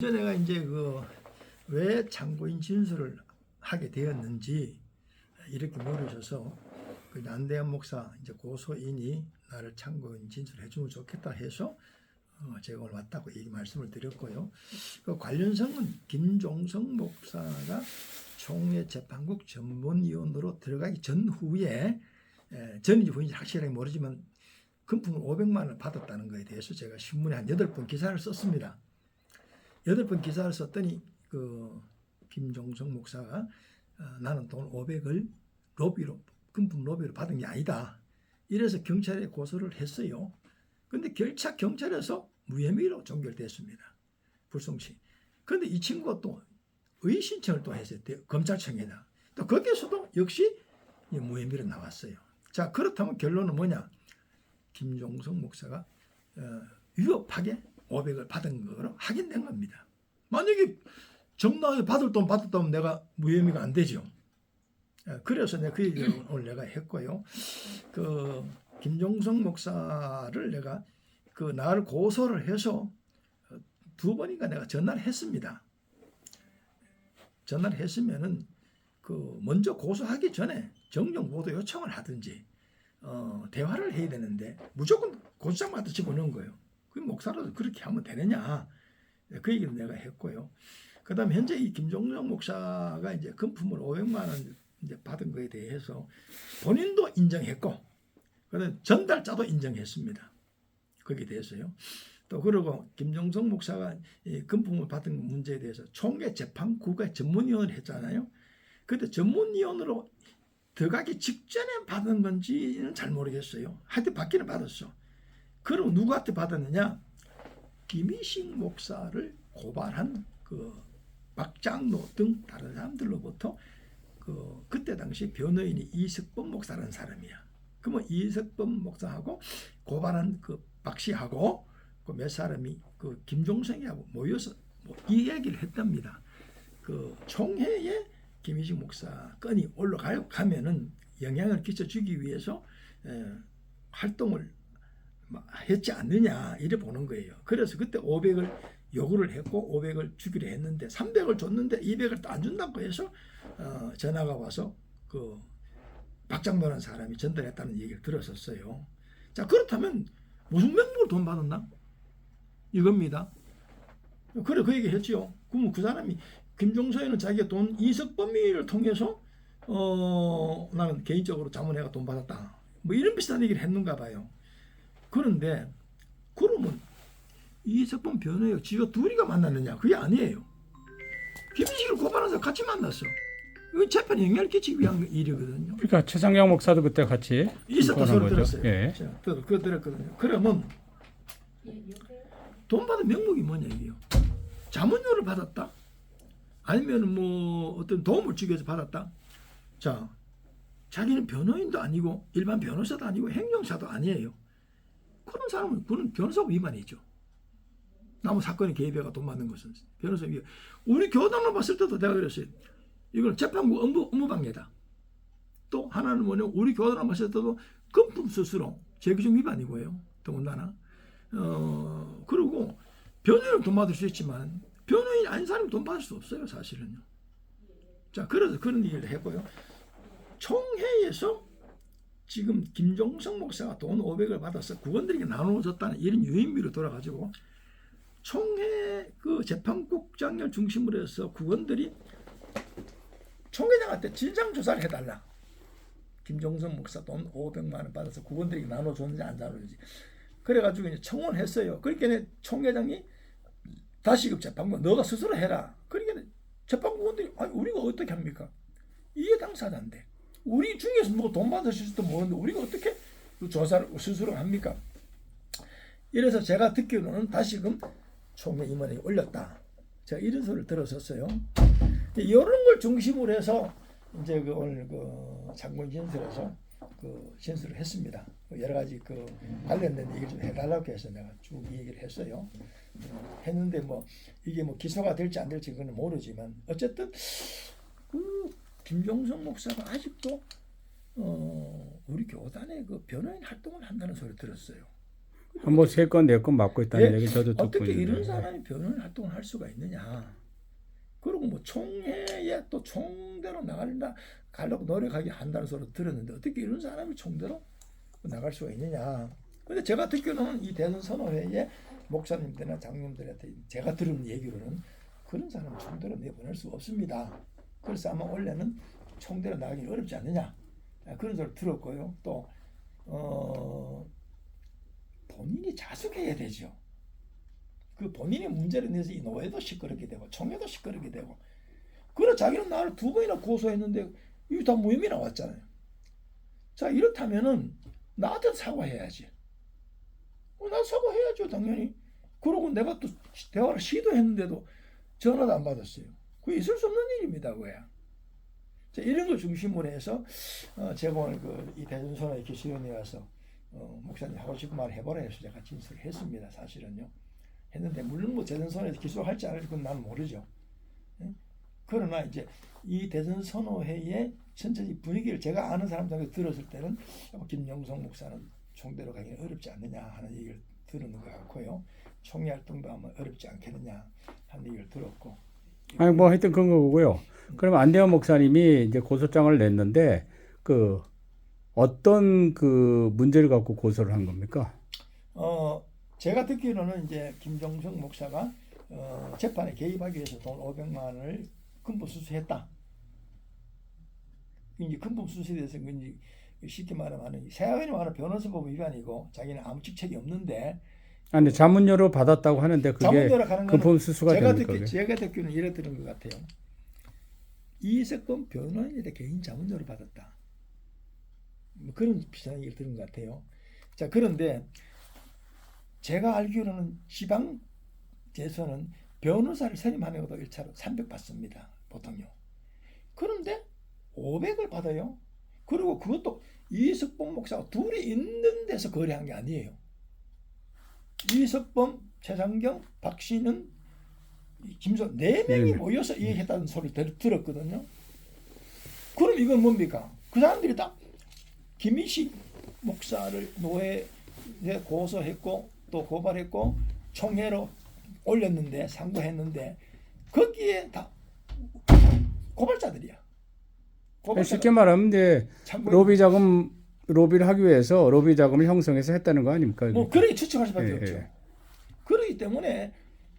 내가 이제 왜 참고인 진술을 하게 되었는지 이렇게 물으셔서 그 안대현 목사 이제 고소인이 나를 참고인 진술해 주면 좋겠다 해서 제가 오늘 왔다고 이 말씀을 드렸고요. 그 관련성은 김종성 목사가 총회재판국 전문위원으로 들어가기 전후에 전인지 후인지 확실하게 모르지만 금품을 500만 원을 받았다는 것에 대해서 제가 신문에 한 8번 기사를 썼습니다. 8번 기사를 썼더니 그 김종성 목사가 나는 돈 500을 로비로 금품 로비로 받은 게 아니다. 이래서 경찰에 고소를 했어요. 근데 결차 경찰에서 무혐의로 종결됐습니다. 불송치. 그런데 이 친구가 또 의신청을 또 했어요. 검찰청에다. 또 거기에서도 역시 무혐의로 나왔어요. 자, 그렇다면 결론은 뭐냐? 김종성 목사가 위협하게 500을 받은 거로 확인된 겁니다. 만약에 정당하게 받을 돈 받았다면 내가 무혐의가 안 되죠. 그래서 내가 그 얘기를 오늘 내가 했고요. 그 김종성 목사를 내가 나를 고소를 해서 2번인가 내가 전화를 했습니다. 전화를 했으면은 먼저 고소하기 전에 정정 보도 요청을 하든지 대화를 해야 되는데 무조건 고소장마다 집어넣은 거예요. 그 목사라도 그렇게 하면 되느냐? 그 얘기를 내가 했고요. 그 다음에 현재 이 김종성 목사가 이제 금품을 500만 원 이제 받은 거에 대해서 본인도 인정했고, 그다음에 전달자도 인정했습니다. 거기에 대해서요. 또 그리고 김종성 목사가 이 금품을 받은 문제에 대해서 총회 재판국의 전문위원을 했잖아요. 그때 전문위원으로 들어가기 직전에 받은 건지는 잘 모르겠어요. 하여튼 받기는 받았어. 그럼 누구한테 받았느냐? 김희식 목사를 고발한 박장로 등 다른 사람들로부터 그때 당시 변호인이 이석범 목사라는 사람이야. 그러면 이석범 목사하고 고발한 박 씨하고 몇 사람이 김종성이하고 모여서 이 얘기를 했답니다. 총회에 김희식 목사 건이 올라가면은 영향을 끼쳐주기 위해서 활동을 했지 않느냐 이래 보는 거예요. 그래서 그때 500을 요구를 했고 500을 주기로 했는데 300을 줬는데 200을 또 안 준다고 해서 전화가 와서 박장로라는 사람이 전달했다는 얘기를 들었었어요. 자, 그렇다면 무슨 명목으로 돈 받았나? 이겁니다. 그래 그 얘기 했죠. 그러면 그 사람이 김종서에는 자기가 돈 이석범위를 통해서 나는 개인적으로 자문해가 돈 받았다. 뭐 이런 비슷한 얘기를 했는가 봐요. 그런데 그러면 이석범 변호인과 지가 둘이가 만났느냐? 그게 아니에요. 김희식을 고발해서 같이 만났어. 이건 재판에 영향을 끼치기 위한 일이거든요. 그러니까 최상경 목사도 그때 같이 있었다 소리 들었어요. 예. 그거 들었거든요. 그러면 돈 받은 명목이 뭐냐 이게요? 자문료를 받았다? 아니면 뭐 어떤 도움을 주기 위해서 받았다? 자, 자기는 변호인도 아니고 일반 변호사도 아니고 행정사도 아니에요. 그런 사람은 그는 변호사 위반이죠. 남의 사건에 개입해가 돈 받는 것은 변호사 위반. 우리 교단을 봤을 때도 내가 그랬어요. 이건 재판부 업무방해다. 또 하나는 뭐냐, 우리 교단을 봤을 때도 금품 수수로 재규정 위반이고요. 더군다나 그리고 변호인은 돈 받을 수 있지만 변호인이 아닌 사람이 돈 받을 수 없어요, 사실은요. 자, 그래서 그런 얘기를 했고요. 총회에서 지금 김종성 목사가 돈 500을 받아서 국원들에게 나눠줬다는 이런 유인미로 돌아가지고 총회 재판국장을 중심으로 해서 국원들이 총회장한테 진상조사를 해달라. 김종성 목사 돈 500만 원 받아서 국원들에게 나눠줬는지 안 나눠줬는지. 그래가지고 이제 청원했어요. 그러니까 총회장이 다시금 재판국 너가 스스로 해라. 그러니까 재판국원들이 아니 우리가 어떻게 합니까? 이해 당사자인데. 우리 중에서 누가 돈 받으실지도 모르는데 우리가 어떻게 조사를 스스로 합니까? 이래서 제가 듣기로는 다시금 총회 임원에게 올렸다. 제가 이런 소리를 들었었어요. 이런 걸 중심으로 해서 이제 오늘 장군 진술에서 진술을 했습니다. 여러 가지 관련된 얘기를 좀 해달라고 해서 내가 쭉 이 얘기를 했어요. 했는데 뭐 이게 뭐 기소가 될지 안 될지 그건 모르지만 어쨌든 김종성 목사가 아직도 우리 교단의 변호인 활동을 한다는 소리를 들었어요. 뭐 3건 4건 맞고 있다는 예, 얘기 저도 듣고 어떻게 있는데. 이런 사람이 변호인 활동을 할 수가 있느냐. 그리고 뭐 총회에 또 총대로 가려고 노력하게 한다는 소리 들었는데 어떻게 이런 사람이 총대로 나갈 수가 있느냐. 근데 제가 듣기로는 이 대선 선언회에 목사님들이나 장님들한테 제가 들은 얘기로는 그런 사람 총대로 내보낼 수 없습니다. 그래서 아마 원래는 총대로 나가기 어렵지 않느냐. 그런 소리 들었고요. 또 본인이 자숙해야 되죠. 그 본인의 문제를 내서 이 노예도 시끄럽게 되고 총회도 시끄럽게 되고 그래 자기는 나를 2번이나 고소했는데 이거 다 무혐의 나왔잖아요. 자 이렇다면은 나한테 사과해야지. 나 사과해야죠 당연히. 그러고 내가 또 대화를 시도했는데도 전화도 안 받았어요. 그게 있을 수 없는 일입니다. 그야. 자, 이런 걸 중심으로 해서 제가 오늘 이 대전선언회 기수위원회에 와서 목사님 하고 싶은 말 해보라 해서 제가 진술을 했습니다. 사실은요. 했는데 물론 뭐 대전선언회에서 기소할지 안 할지 그건 나는 모르죠. 그러나 이제 이 대전선언회의 전체적인 분위기를 제가 아는 사람들한테 들었을 때는 김영성 목사는 총대로 가기는 어렵지 않느냐 하는 얘기를 들은 것 같고요. 총회 활동도 아마 어렵지 않겠느냐 하는 얘기를 들었고. 아니 뭐 하여튼 그런 거고요. 그러면 안대환 목사님이 이제 고소장을 냈는데 그 어떤 그 문제를 갖고 고소를 한 겁니까? 제가 듣기로는 이제 김종성 목사가 재판에 개입하기 위해서 돈 500만 원을 금품 수수했다. 이제 금품 수수에 대해서 이제 쉽게 말하면 세아원이 말하는 변호사법 위반이고 자기는 아무 직책이 없는데. 아니 자문료로 받았다고 하는데 그게 금품 수수가 됩니까? 제가 듣기로는 이래 들은 것 같아요. 이석범 변호인에 대해 개인 자문료를 받았다. 뭐 그런 비슷한 얘기를 들은 것 같아요. 자 그런데 제가 알기로는 지방에서는 변호사를 선임하는 것도 1차로 300 받습니다. 보통요. 그런데 500을 받아요. 그리고 그것도 이석범 목사가 둘이 있는 데서 거래한 게 아니에요. 이석범, 최상경, 박신은, 김소 4명이 모여서 얘기했다는 소리를 들었거든요. 그럼 이건 뭡니까? 그 사람들이 다 김희식 목사를 노예에 고소했고 또 고발했고 총회로 올렸는데 상고했는데 거기에 다 고발자들이야. 쉽게 말하면 이제 로비를 하기 위해서 로비 자금을 형성해서 했다는 거 아닙니까? 뭐 그렇게 추측할 수밖에 없죠. 그렇기 때문에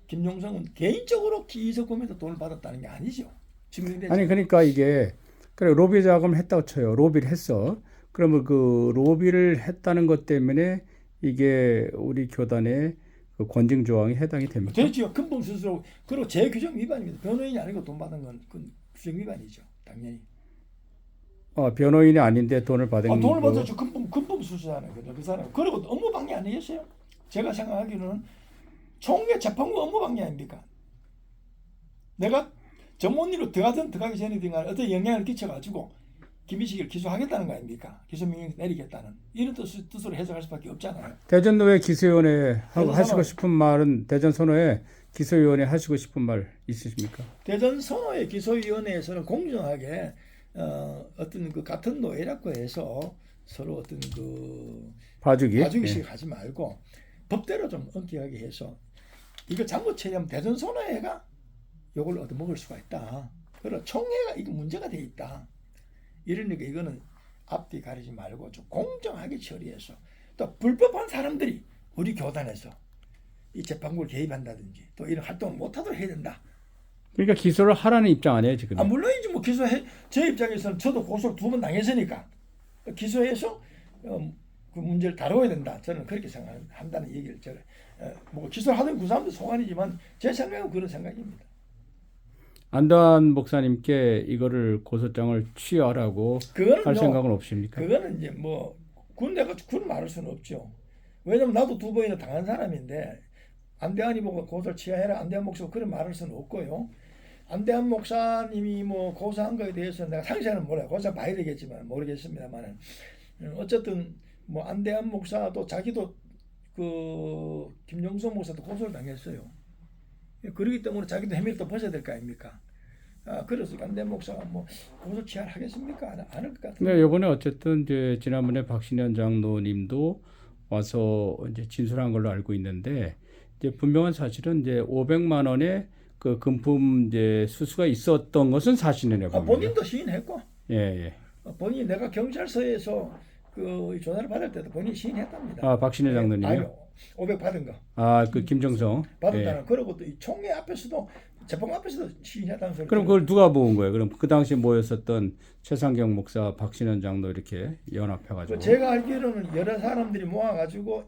김용성은 개인적으로 이석범에서 돈을 받았다는 게 아니죠. 증명되지. 아니 그러니까 이게 그래 로비 자금을 했다고 쳐요. 로비를 했어. 그러면 그 로비를 했다는 것 때문에 이게 우리 교단의 그 권징 조항에 해당이 됩니까? 되죠. 금품 수수로 그리고 재규정 위반입니다. 변호인이 아니고 돈 받은 건 그건 규정 위반이죠. 당연히. 변호인이 아닌데 돈을 받은 돈을 받았죠. 금품 수수하는 거죠. 그 사람. 그리고 업무 방해 아니겠어요? 제가 생각하기로는 총회 재판부 업무 방해 아닙니까? 내가 전문의로 들어가기 전에 어떤 영향을 끼쳐가지고 김희식을 기소하겠다는 거 아닙니까? 기소 명령 내리겠다는 이런 뜻으로 해석할 수밖에 없잖아요. 대전노회 기소위원회 하시고 싶은 말은 대전선호회 기소위원회 하시고 싶은 말 있으십니까? 대전선호회 기소위원회에서는 공정하게 어떤 그 같은 노예라고 해서 서로 어떤 그 봐주기식 하지 말고 법대로 좀 엄격하게 해서 이거 잘못 처리하면 대전선호회가 이걸 얻어먹을 수가 있다. 그리고 총회가 이거 문제가 돼 있다. 이러니까 이거는 앞뒤 가리지 말고 좀 공정하게 처리해서 또 불법한 사람들이 우리 교단에서 이 재판부를 개입한다든지 또 이런 활동을 못하도록 해야 된다. 그러니까 기소를 하라는 입장 아니에요 지금? 물론이지 뭐 기소해 제 입장에서는 저도 고소를 2번 당했으니까 기소해서 그 문제를 다뤄야 된다. 저는 그렇게 생각한다는 얘기를 제가 뭐 기소를 하든 그 사람도 소관이지만 제 생각은 그런 생각입니다. 안대환 목사님께 이거를 고소장을 취하라고 할 생각은 없습니까? 그거는 이제 뭐 내가 그런 말할 수는 없죠. 왜냐면 나도 2번이나 당한 사람인데 안대환이 보고 고소를 취하해라 안대환 목사가 그런 말할 수는 없고요. 안대환 목사님이 뭐 고소한 거에 대해서 내가 상세는 몰라요. 고소 봐야 되겠지만 모르겠습니다만은 어쨌든 뭐 안대환 목사도 자기도 그 김용성 목사도 고소를 당했어요. 그렇기 때문에 자기도 혐의를 또 벗어야 될 거 아닙니까? 그래서 안대환 목사가 뭐 고소 취하하겠습니까? 안 할 것 같은데. 네, 이번에 어쨌든 이제 지난번에 박신현 장로님도 와서 이제 진술한 걸로 알고 있는데 이제 분명한 사실은 이제 500만 원의 그 금품 이제 수수가 있었던 것은 사실이네요. 보면요. 본인도 시인했고 예, 예. 본인이 내가 경찰서에서 그 조사를 받을 때도 본인이 시인했답니다. 아, 박신혜 장로님이요? 아니요. 500 받은 거. 아, 그 김정성. 받았다는 예. 그러고 또 이 총회 앞에서도 재판 앞에서도 시인했다는 소리. 그럼 그걸 누가 모은 거예요? 그럼 그 당시 모였었던 최상경 목사, 박신현 장로 이렇게 연합해가지고. 제가 알기로는 여러 사람들이 모아가지고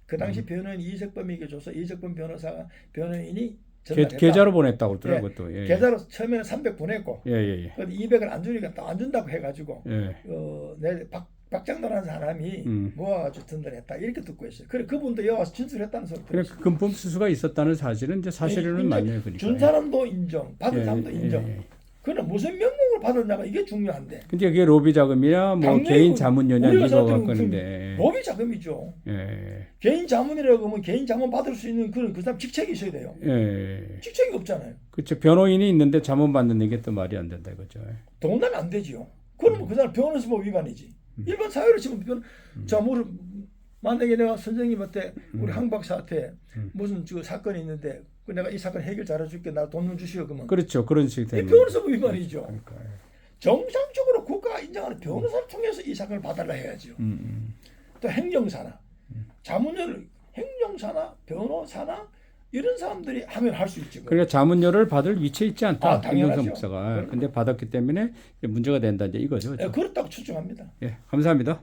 그 당시 변호인 이석범에게 줘서 이석범 변호인이 전달했다. 계좌로 보냈다고 그러더라고요. 예, 또. 예. 계좌로 처음에는 300 보냈고 예, 예, 예. 200을 안 주니까 또 안 준다고 해가지고 예. 내 박장도라는 사람이 모아가지고 전달했다 이렇게 듣고 있어요. 그래 그분도 여기 와서 진술했다는 소리 그래 들었어요. 그 금품 수수가 있었다는 사실은 이제 사실은 맞네요. 그러니까. 준 사람도 인정, 받은 예, 사람도 예, 인정. 예. 그러나 무슨 명목을 받았냐가 이게 중요한데. 근데 그게 로비 자금이냐, 뭐 당연히 개인 자문료냐 우리가 이거 생각하는 갖고는데. 로비 자금이죠. 예, 개인 자문이라고 하면 개인 자문 받을 수 있는 그 사람 직책이 있어야 돼요. 예. 직책이 없잖아요. 그렇죠. 변호인이 있는데 자문 받는 게 또 말이 안 된다 이거죠. 돈 나면 안 되지요. 그러면 그 사람 변호사법 위반이지. 일반 사회로 지금 자문을 만약에 내가 선생님한테 우리 황 박사한테 무슨 저 사건이 있는데 그 내가 이 사건 해결 잘해줄게 나 돈 좀 주시오 그러면 그렇죠. 그런 식이 이 되는 변호사법 위반이죠. 그러니까. 정상적으로 국가가 인정하는 변호사를 통해서 이 사건을 봐달라 해야죠. 또 행정사나 자문료를 행정사나 변호사나 이런 사람들이 하면 할 수 있지. 그러니까 자문료를 받을 위치에 있지 않다. 당연하죠. 김정선 목사가. 근데 받았기 때문에 문제가 된다 이제 이거죠. 그렇다고 추정합니다. 예, 감사합니다.